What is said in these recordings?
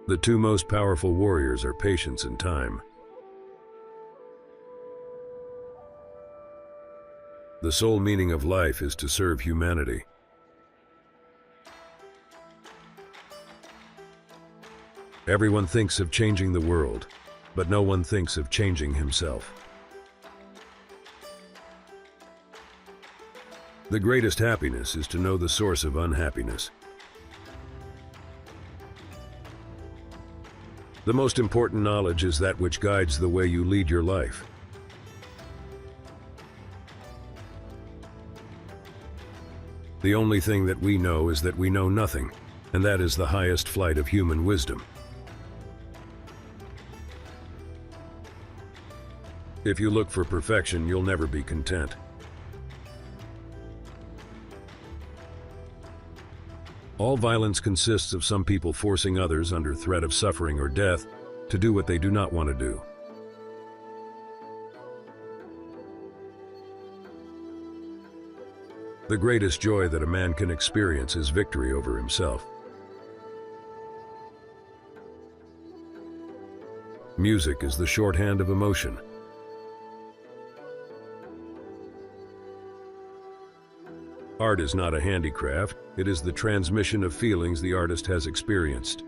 The two most powerful warriors are patience and time. The sole meaning of life is to serve humanity. Everyone thinks of changing the world, but no one thinks of changing himself. The greatest happiness is to know the source of unhappiness. The most important knowledge is that which guides the way you lead your life. The only thing that we know is that we know nothing, and that is the highest flight of human wisdom. If you look for perfection, you'll never be content. All violence consists of some people forcing others under threat of suffering or death to do what they do not want to do. The greatest joy that a man can experience is victory over himself. Music is the shorthand of emotion. Art is not a handicraft, it is the transmission of feelings the artist has experienced.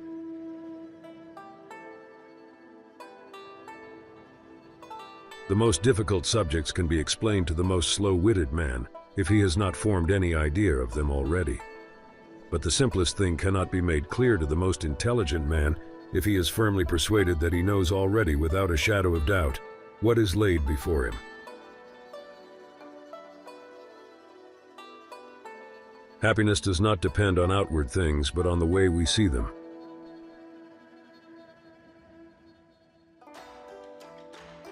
The most difficult subjects can be explained to the most slow-witted man, if he has not formed any idea of them already. But the simplest thing cannot be made clear to the most intelligent man, if he is firmly persuaded that he knows already without a shadow of doubt what is laid before him. Happiness does not depend on outward things, but on the way we see them.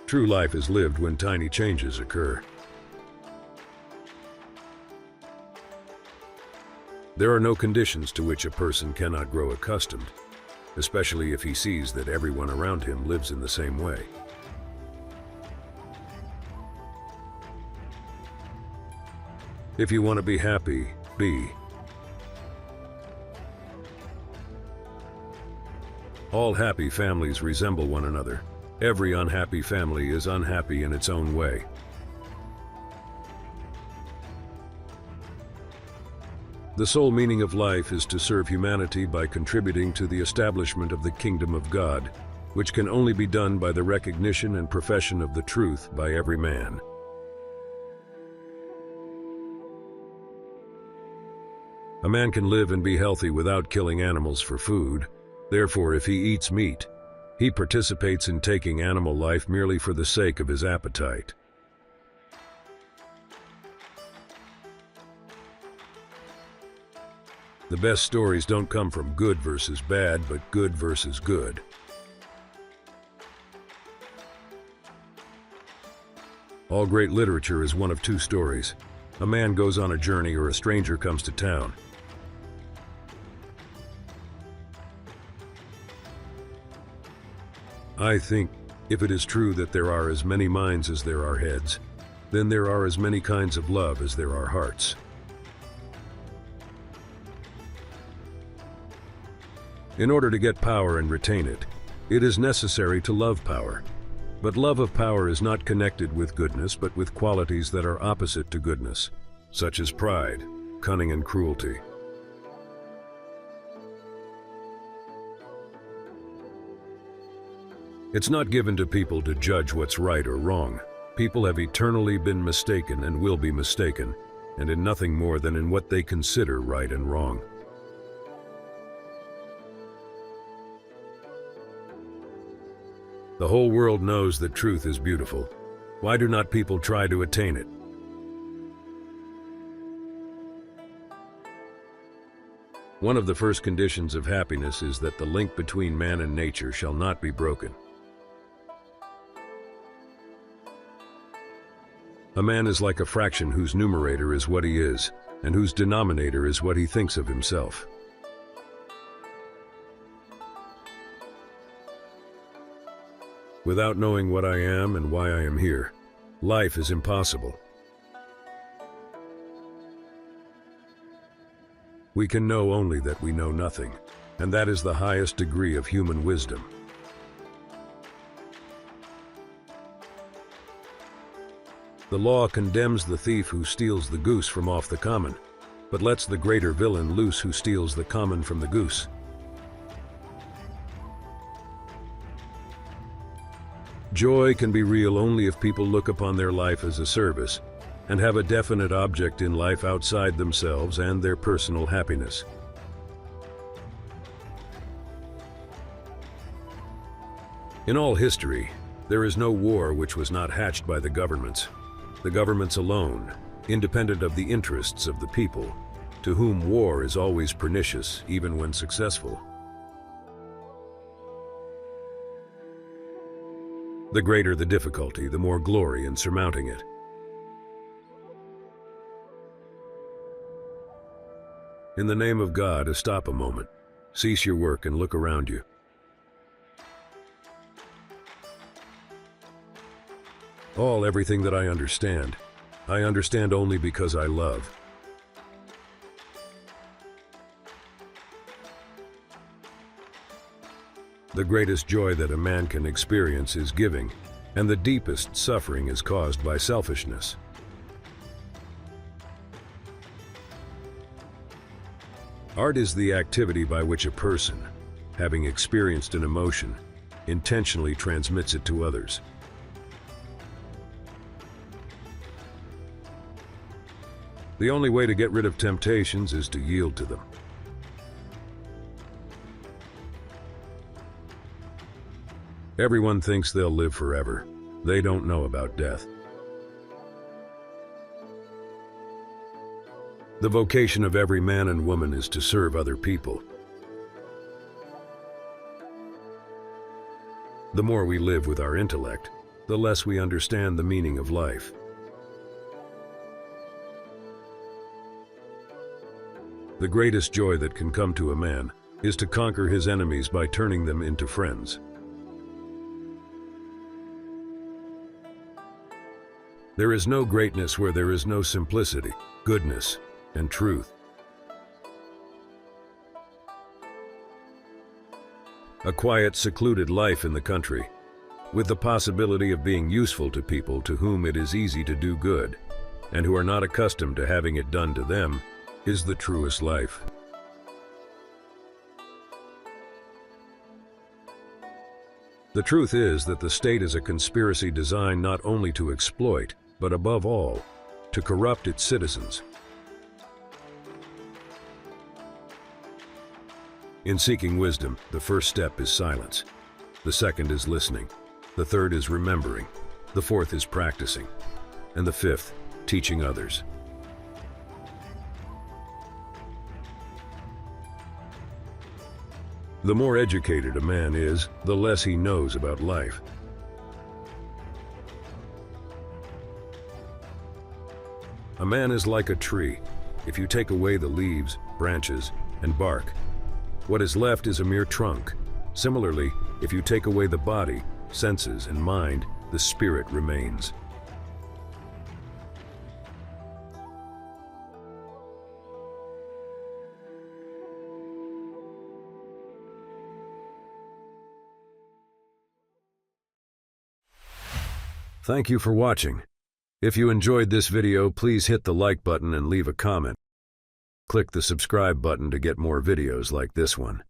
True life is lived when tiny changes occur. There are no conditions to which a person cannot grow accustomed, especially if he sees that everyone around him lives in the same way. If you want to be happy, be. All happy families resemble one another. Every unhappy family is unhappy in its own way. The sole meaning of life is to serve humanity by contributing to the establishment of the kingdom of God, which can only be done by the recognition and profession of the truth by every man. A man can live and be healthy without killing animals for food. Therefore, if he eats meat, he participates in taking animal life merely for the sake of his appetite. The best stories don't come from good versus bad, but good versus good. All great literature is one of two stories. A man goes on a journey or a stranger comes to town. I think, if it is true that there are as many minds as there are heads, then there are as many kinds of love as there are hearts. In order to get power and retain it, it is necessary to love power. But love of power is not connected with goodness, but with qualities that are opposite to goodness, such as pride, cunning, and cruelty. It's not given to people to judge what's right or wrong. People have eternally been mistaken and will be mistaken, and in nothing more than in what they consider right and wrong. The whole world knows that truth is beautiful. Why do not people try to attain it? One of the first conditions of happiness is that the link between man and nature shall not be broken. A man is like a fraction whose numerator is what he is, and whose denominator is what he thinks of himself. Without knowing what I am and why I am here, life is impossible. We can know only that we know nothing. and that is the highest degree of human wisdom. The law condemns the thief who steals the goose from off the common, but lets the greater villain loose who steals the common from the goose. Joy can be real only if people look upon their life as a service and have a definite object in life outside themselves and their personal happiness. In all history, there is no war which was not hatched by the governments alone, independent of the interests of the people, to whom war is always pernicious, even when successful. The greater the difficulty, the more glory in surmounting it. In the name of God, stop a moment, cease your work and look around you. Everything that I understand only because I love. The greatest joy that a man can experience is giving, and the deepest suffering is caused by selfishness. Art is the activity by which a person, having experienced an emotion, intentionally transmits it to others. The only way to get rid of temptations is to yield to them. Everyone thinks they'll live forever. They don't know about death. The vocation of every man and woman is to serve other people. The more we live with our intellect, the less we understand the meaning of life. The greatest joy that can come to a man is to conquer his enemies by turning them into friends. There is no greatness where there is no simplicity, goodness, and truth. A quiet, secluded life in the country, with the possibility of being useful to people to whom it is easy to do good, and who are not accustomed to having it done to them, is the truest life. The truth is that the state is a conspiracy designed not only to exploit, but above all, to corrupt its citizens. In seeking wisdom, the first step is silence. The second is listening. The third is remembering. The fourth is practicing. And the fifth, teaching others. The more educated a man is, the less he knows about life. A man is like a tree. If you take away the leaves, branches, and bark, what is left is a mere trunk. Similarly, if you take away the body, senses, and mind, the spirit remains. Thank you for watching. If you enjoyed this video, please hit the like button and leave a comment. Click the subscribe button to get more videos like this one.